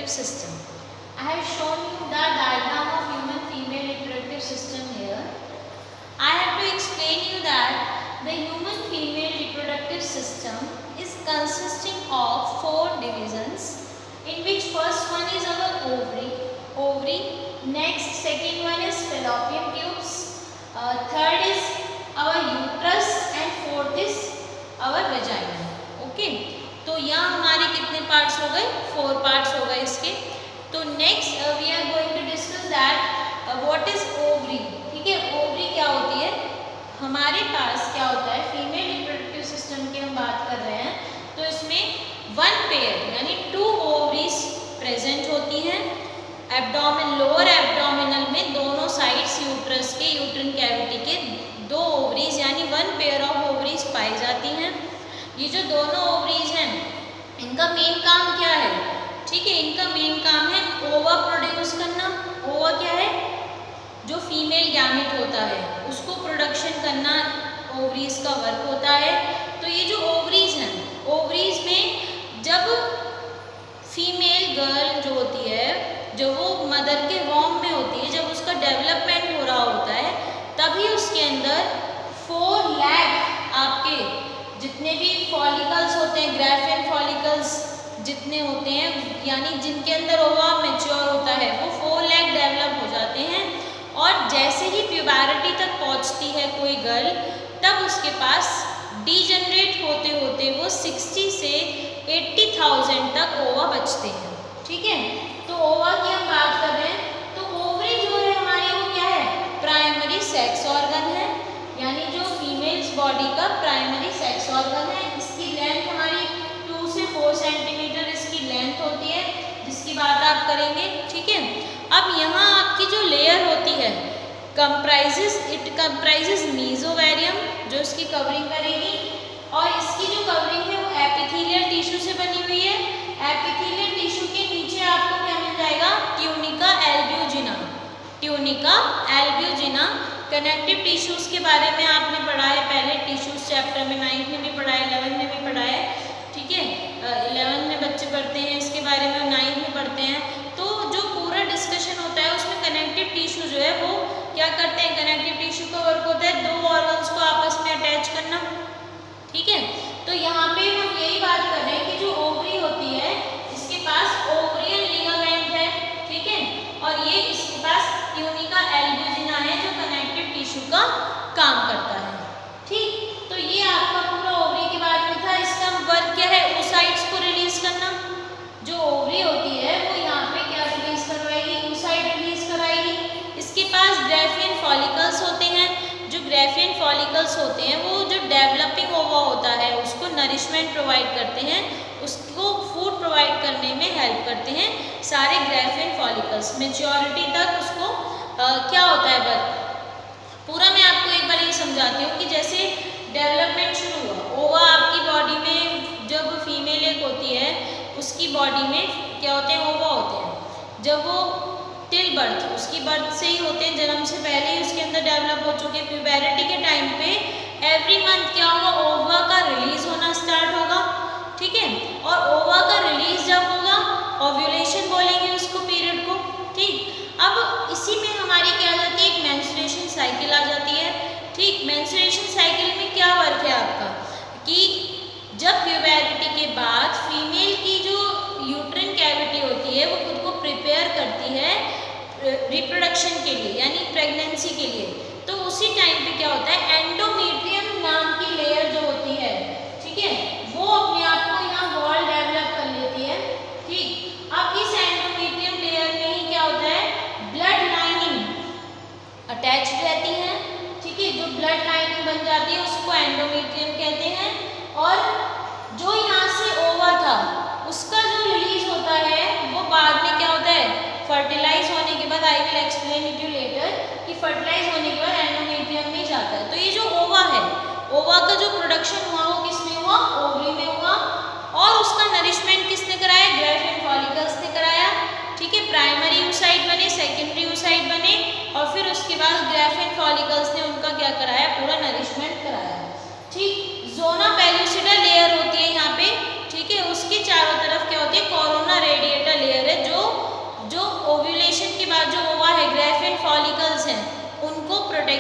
reproductive system. I have shown you the diagram of human female reproductive system here. I have to explain you that the human female reproductive system is consisting of 4 divisions, in which first one is our ovary, next second one is fallopian tubes, third is our uterus and fourth is our vagina. Okay, तो यहाँ हमारे कितने parts हो गए? 4 parts हो गए इसके. तो next we are going to discuss that what is ovary. ठीक है, ओवरी क्या होती है? हमारे पास क्या होता है, फीमेल रिप्रोडक्टिव सिस्टम की हम बात कर रहे हैं, तो इसमें 1 पेयर यानी 2 ओवरीज प्रेजेंट होती हैं. एब्डोमेन, लोअर एब्डोमिनल में दोनों साइड्स यूट्रस के, यूट्रिन कैविटी के 2 ओवरीज यानी 1 पेयर ऑफ ओवरीज पाई जाती हैं. ये जो दोनों ओवरीज हैं, इनका मेन काम क्या है? ठीक है, इनका मेन काम है ओवा प्रोड्यूस करना. ओवा क्या है? जो फीमेल गैमेट होता है उसको प्रोडक्शन करना ओवरीज का वर्क होता है. तो ये जो ओवरीज हैं, ओवरीज में जब फीमेल गर्ल जो होती है, जब वो मदर के वॉर्म में होती है, जब उसका डेवलपमेंट हो रहा होता है, तभी उसके अंदर 4 लाख आपके जितने भी फॉलिकल्स होते हैं, ग्राफियन फॉलिकल्स जितने होते हैं, यानी जिनके अंदर ओवा मैच्योर होता है, वो 4 लाख डेवलप हो जाते हैं. और जैसे ही प्यूबरिटी तक पहुंचती है कोई गर्ल, तब उसके पास डीजनरेट होते होते वो 60 से 80,000 तक ओवा बचते हैं. ठीक है, तो ओवा की हम बात कर रहे हैं. तो ओवरी जो है हमारी, वो क्या है? प्राइमरी सेक्स ऑर्गन है, यानी जो फीमेल्स बॉडी का प्राइमरी सेक्स ऑर्गन है. इसकी लेंथ हमारी 2 से 4 सेंटीमीटर इसकी लेंथ होती है, जिसकी बात आप करेंगे. ठीक है, अब यहाँ आपकी जो लेयर होती है इट कंप्राइजेस मीजोवेरियम, जो इसकी कवरिंग करेगी, और इसकी जो कवरिंग है वो एपिथेलियल टिश्यू से बनी हुई है. एपिथेलियल टिश्यू के नीचे आपको क्या मिल जाएगा? ट्यूनिका एल्ब्यूजिना. ट्यूनिका एल्ब्यूजिना कनेक्टिव टिश्यूज के बारे में आपने पढ़ा है पहले, टिश्यूज चैप्टर में 9th में भी पढ़ा है, 11th में भी पढ़ा है. ठीक है, 11th में बच्चे पढ़ते हैं इसके बारे में, 9th में पढ़ते हैं. तो जो पूरा डिस्कशन होता है उसमें कनेक्टिव टिश्यू जो है वो क्या करते हैं? कनेक्टिव टिश्यू का वर्क होता है 2 ऑर्गन्स को आपस में अटैच करना. ठीक है, तो यहाँ पे हम यही बात कर रहे हैं कि जो ओवरी होती है, इसके पास ओवरियन लिगामेंट है. ठीक है, और ये इसके पास ट्यूनिका एल्ब्यूजिना है जो कनेक्टिव टिश्यू का काम करता है. ठीक, तो ये आपका पूरा ओवरी के बारे में था. इसका वर्क क्या है? oocytes को रिलीज करना. जो ओवरी होती है वो यहाँ पे क्या रिलीज करवाएगी? oocyte रिलीज कराएगी. इसके पास ग्राफियन फॉलिकल्स होते हैं. जो ग्राफियन फॉलिकल्स होते हैं वो जो डेवलपिंग ओवा होता है उसको नरिशमेंट प्रोवाइड करते हैं, उसको फूड प्रोवाइड करने में हेल्प करते हैं सारे ग्राफियन फॉलिकल्स. मेच्योरिटी तक उसको क्या होता है वर्क पूरा. मैं आपको एक बार ये समझाती हूँ कि जैसे डेवलपमेंट शुरू हुआ, ओवा आपकी बॉडी में जब फीमेल एक होती है, उसकी बॉडी में क्या होते हैं? ओवा होते हैं. जब वो टिल बर्थ, उसकी बर्थ से ही होते हैं, जन्म से पहले ही उसके अंदर डेवलप हो चुके. प्यूबरिटी के टाइम पे एवरी मंथ क्या होगा? ओवा का रिलीज होना स्टार्ट होगा. ठीक है, और ओवा का रिलीज जब होगा, ओव्यूलेशन बोलेंगे उसको पीरियड को. ठीक, अब इसी में हमारी क्या आ जाती है? एक मेंस्ट्रुएशन साइकिल आ जाती है. ठीक, मेंस्ट्रुएशन साइकिल में क्या वर्क है आपका? कि जब प्यूबरिटी के बाद फीमेल की जो यूट्रिन कैविटी होती है वो खुद को प्रिपेयर करती है रिप्रोडक्शन के लिए, यानी प्रेगनेंसी के लिए. तो उसी टाइम पे क्या होता है? एंडोमेट्रियम नाम की लेयर जो होती है, ठीक है, वो अपने आप को यहाँ वॉल डेवलप कर लेती है. ठीक, अब इस एंडोमेट्रियम लेयर में ही क्या होता है? ब्लड लाइनिंग अटैच रहती है. ठीक है, जो ब्लड लाइनिंग बन जाती है उसको एंडोमेट्रियम कहते हैं. और जो यहाँ से ओवा था उसका जो रिलीज होता है वो बाद में क्या होता है? फर्टिलाइज होने के बाद, I will explain it you later, कि फर्टिलाइज होने के बाद एंडोमेट्रियम में जाता है. तो ये जो ओवा है, ओवा का जो प्रोडक्शन हुआ वो किसमें हुआ? ओवरी में हुआ. और उसका नरिशमेंट किसने कराया? ग्राफियन फॉलिकल्स ने कराया. ठीक है, प्राइमरी oocyte बने, सेकेंडरी oocyte बने, और फिर उसके बाद ग्राफियन फॉलिकल्स ने उनका क्या कराया? पूरा नरिशमेंट कराया. ठीक, जोना पेल्यूसिडा लेयर होती है यहाँ पे. ठीक है, उसके चारों तरफ क्या होती है? कोरोना रेडिएटा लेयर है जो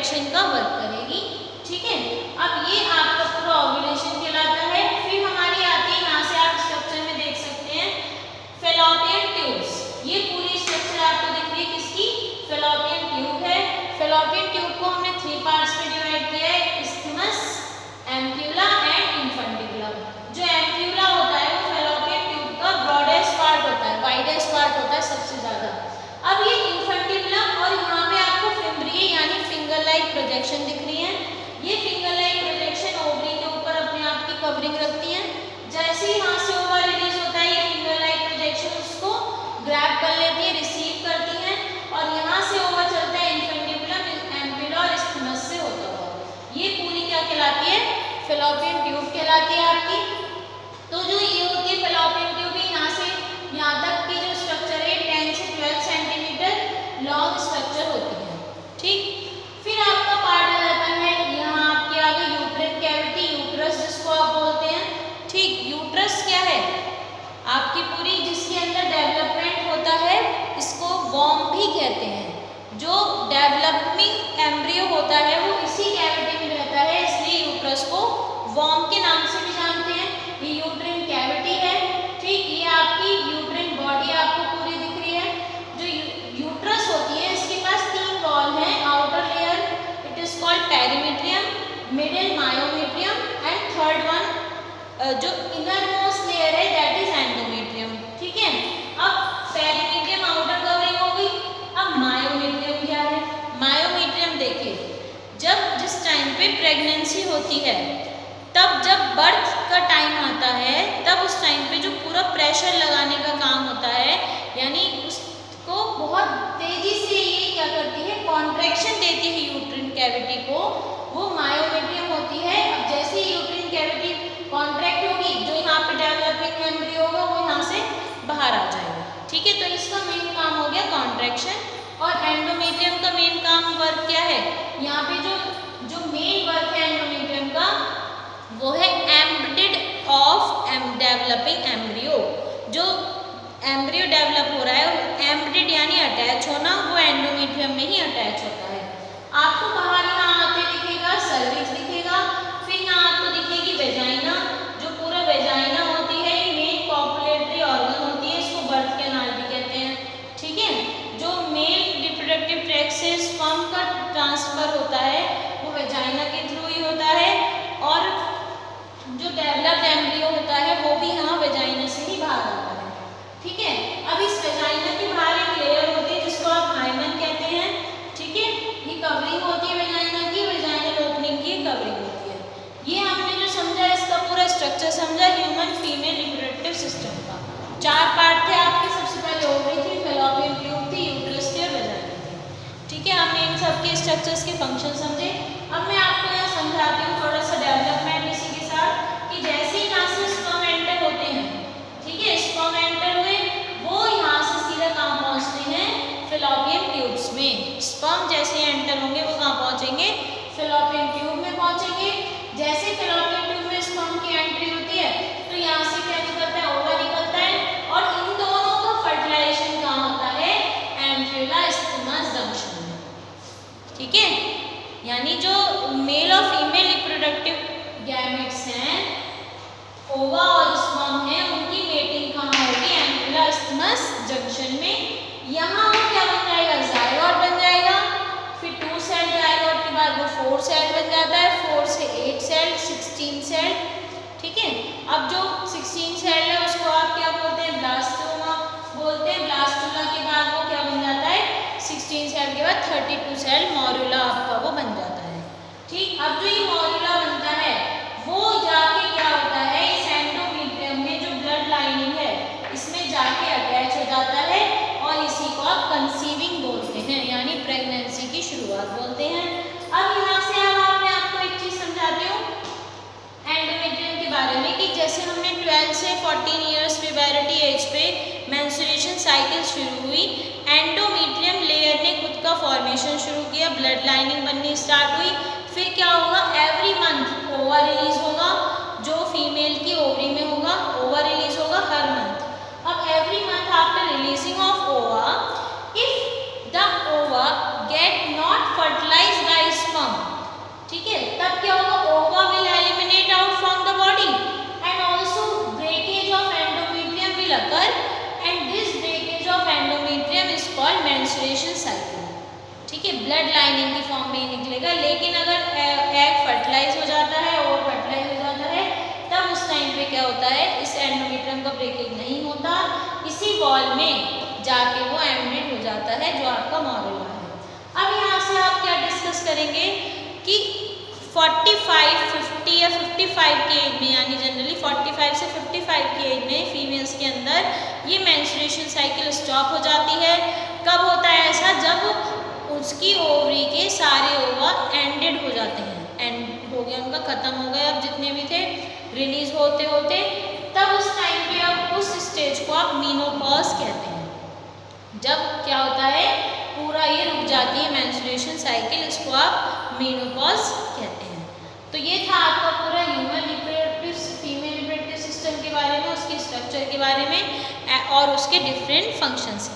प्रोटेक्शन का वर्क करेगी। ठीक है, अब ये आपका पूरा ओव्यूलेशन कहलाता है। फिर हमारी आती है, यहाँ से आप स्ट्रक्चर में देख सकते हैं फेलोपियन ट्यूब्स। ये पूरी स्ट्रक्चर आपको दिख रही है किसकी? फेलोपियन ट्यूब है। फेलोपियन ट्यूब को हमने 3 पार्ट्स में डिवाइड किया है, इस्थिमस, एम्प्यूला एंड इन्फंटिबुलम। जो एम्प्यूला होता है वो फेलोपियन ट्यूब का ब्रॉडेस्ट पार्ट होता है, वाइडेस्ट पार्ट होता है सबसे ज्यादा। अब ये इन्फंटिबुलम और यहाँ पे आपको फिम्ब्रिए यानी फिंगर लाइक प्रोजेक्शन दिख रही है। ये फिंगर लाइक प्रोजेक्शन ओवरी के ऊपर अपने आप की कवरिंग रखती है। जैसे ही यहाँ से ओवा रिलीज होता है, ये फिंगर लाइक प्रोजेक्शन उसको ग्रैब कर लेती है, रिसीव करती है और यहाँ से ओवा चलता है इन्फंटिबुलम, एम्प्यूला और इस्थिमस से होता हुआ। ये पूरी क्या कहलाती है? फेलोपियन ट्यूब कहलाती है आपकी। तो जो ये होती है फेलोपियन ट्यूब, यहाँ से यहाँ तक की जो स्ट्रक्चर है 10 से 12 सेंटीमीटर लॉन्ग स्ट्रक्चर होती है। ठीक, फिर आपका पार्ट आ जाता है यहाँ आपके आगे यूट्रिन कैविटी, यूट्रस जिसको आप बोलते हैं। ठीक, यूट्रस क्या है? आपकी पूरी जिसके अंदर डेवलपमेंट होता है, इसको वॉर्म भी कहते हैं। जो डेवलपिंग एम्ब्रियो होता है वो इसी कैविटी में रहता है, इसलिए यूट्रस को वॉर्म के नाम से भी जानते हैं। ये यूट्रिन कैविटी है। ठीक, ये आपकी यूट्रिन बॉडी आपको पूरी दिख रही है। जो यूट्रस होती है इसके पास 3 वॉल हैं। Outer layer it is called पेरीमीट्रियम, middle myometrium and third one जो इनर मोस्ट लेयर है दैट इज एंडोमेट्रियम। ठीक है, अब पेरीमीट्रियम आउटर कवरिंग हो गई। अब मायोमीट्रियम क्या है? मायोमीट्रियम देखिए, जब जिस टाइम पे प्रेगनेंसी होती है, तब जब बर्थ का टाइम आता है, तब उस टाइम पे जो पूरा प्रेशर लगाने का काम होता है, यानी उसको बहुत तेजी से ये क्या करती है, कॉन्ट्रैक्शन देती है यूट्रिन कैविटी को, वो मायोमीट्रियम होती है। अब जैसे ही यूट्रिन कैविटी कॉन्ट्रैक्ट होगी, जो यहाँ पे डेवलपिंग एम्ब्रियो होगा वो यहाँ से बाहर आ जाएगा। ठीक है, तो इसका मेन काम हो गया कॉन्ट्रैक्शन। और एंडोमेट्रियम का मेन काम वर्क क्या है? यहाँ पे जो मेन वर्क है एंडोमेट्रियम का वो है एम्बेडेड ऑफ डेवलपिंग एम्ब्रियो। जो एम्ब्रियो डेवलप हो रहा है, एम्बेडेड यानी अटैच होना, वो एंडोमेट्रियम में ही अटैच होता है। आपको बाहर यहाँ आते दिखेगा सर्विक्स दिखेगा, फिर यहाँ आपको दिखेगी वेजाइना। जो पूरा वेजाइना होती है ये मेन कॉपुलेटरी ऑर्गन होती है, इसको बर्थ कैनाल भी कहते हैं। ठीक है, जो मेल रिप्रोडक्टिव ट्रैक्ट से स्पर्म का ट्रांसफर होता है वो वेजाइना के थ्रू ही होता है, और जो डेवलप्ड एम्ब्रियो होता है वो भी यहाँ वेजाइना से ही बाहर आता है। ठीक है, अब इस वेजाइना के बाहर एक लेयर होती है जिसको आप हाइमन कहते हैं। ठीक है, ये कवरिंग होती है वेजाइना की, वेजाइनल ओपनिंग की कवरिंग होती है। ये हमने जो समझा, इसका पूरा स्ट्रक्चर समझा ह्यूमन फीमेल रिप्रोडक्टिव सिस्टम का। 4 पार्ट थे आपके। सबसे पहले ओवरी थी, फेलोपियन ट्यूब थी, यूट्रस थी और वेजाइना थी। ठीक है, हमने इन सब के स्ट्रक्चर्स के फंक्शन समझे। अब मैं आपको यहाँ समझाती हूँ थोड़ा सा डेवलपमेंट इसी के साथ, कि जैसे ही यहाँ से स्पर्म एंटर होते हैं, ठीक है, स्पर्म एंटर हुए, वो यहाँ से सीधा कहाँ पहुँचते हैं? फेलोपियन ट्यूब्स में। स्पर्म जैसे एंटर होंगे वो कहाँ पहुँचेंगे? फेलोपियन ट्यूब में पहुँचेंगे। जैसे फेलोपियन ट्यूब में स्पर्म की एंट्री होती है तो यहाँ से क्या निकलता है? ओवा निकलता है, और इन दोनों का फर्टिलाइजेशन कहाँ होता है? एम्प्यूला इस्थिमस जंक्शन में। ठीक है, यानी जो मेल और फीमेल रिप्रोडक्टिव गैमेट्स हैं, ओवा और स्पर्म है, उनकी मेटिंग कहाँ होगी? एम्प्यूला इस्थिमस जंक्शन में। यहाँ क्या बन जाएगा? जायगोट बन जाएगा। फिर 2 सेल जायगोट के बाद वो 4 सेल बन जाता है, 4 से 8 सेल, 16 सेल। ठीक है, अब जो 16 सेल है उसको आप क्या बोलते हैं? ब्लास्टोमा बोलते हैं। ब्लास्टोमा के बाद वो क्या बन जाता है? 16 सेल के बाद 32 सेल मॉर्यूला आपका वो बन जाता है। ठीक, अब जो ये मॉर्यूला बनता है वो जाके क्या होता है? इस एंडोमेट्रियम में जो ब्लड लाइनिंग है इसमें जाके अटैच हो जाता है, और इसी को आप कंसीविंग बोलते हैं, यानी प्रेगनेंसी की शुरुआत बोलते हैं। अब यहाँ से अब मैं आपको एक चीज समझाती हूँ एंडोमेट्रियम के बारे में, कि जैसे हमने 12 से 14 ईयर्स प्यूबर्टी एज पे मेंस्ट्रुएशन साइकिल शुरू हुई, एंडोमेट्रियम लेयर ने खुद का फॉर्मेशन शुरू किया, ब्लड लाइनिंग बननी स्टार्ट हुई। फिर क्या होगा? एवरी मंथ ओवा रिलीज होगा, जो फीमेल की ओवरी में होगा, ओवा रिलीज होगा हर मंथ। अब every month after releasing of ova, if the ova get not fertilised by sperm, ठीक है, ब्लड लाइनिंग की फॉर्म में ही निकलेगा। लेकिन अगर एग फर्टिलाइज हो जाता है और फर्टिलाइज हो जाता है तब उस टाइम पे क्या होता है, इस एंडोमेट्रियम का ब्रेकेज नहीं होता, इसी वॉल में जाके वो एम्बेड हो जाता है जो आपका मोरेला है। अब यहाँ से आप क्या डिस्कस करेंगे कि 45, 50 या 55 की एज में, यानी जनरली 45 से 55 की एज में फीमेल्स के अंदर ये मेंस्ट्रुएशन साइकिल स्टॉप हो जाती है। कब होता है ऐसा, जब उसकी ओवरी के सारे ओवा एंडेड हो जाते हैं, एंड हो गया उनका, खत्म हो गए अब जितने भी थे, रिलीज होते होते, तब उस टाइम पे अब उस स्टेज को आप मीनोपॉज कहते हैं। जब क्या होता है, पूरा ये रुक जाती है मेंस्ट्रुएशन साइकिल, इसको आप मीनोपॉज कहते हैं। तो ये था आपका पूरा human reproductive female reproductive system के बारे में, उसके स्ट्रक्चर के बारे में और उसके डिफरेंट फंक्शंस के बारे में।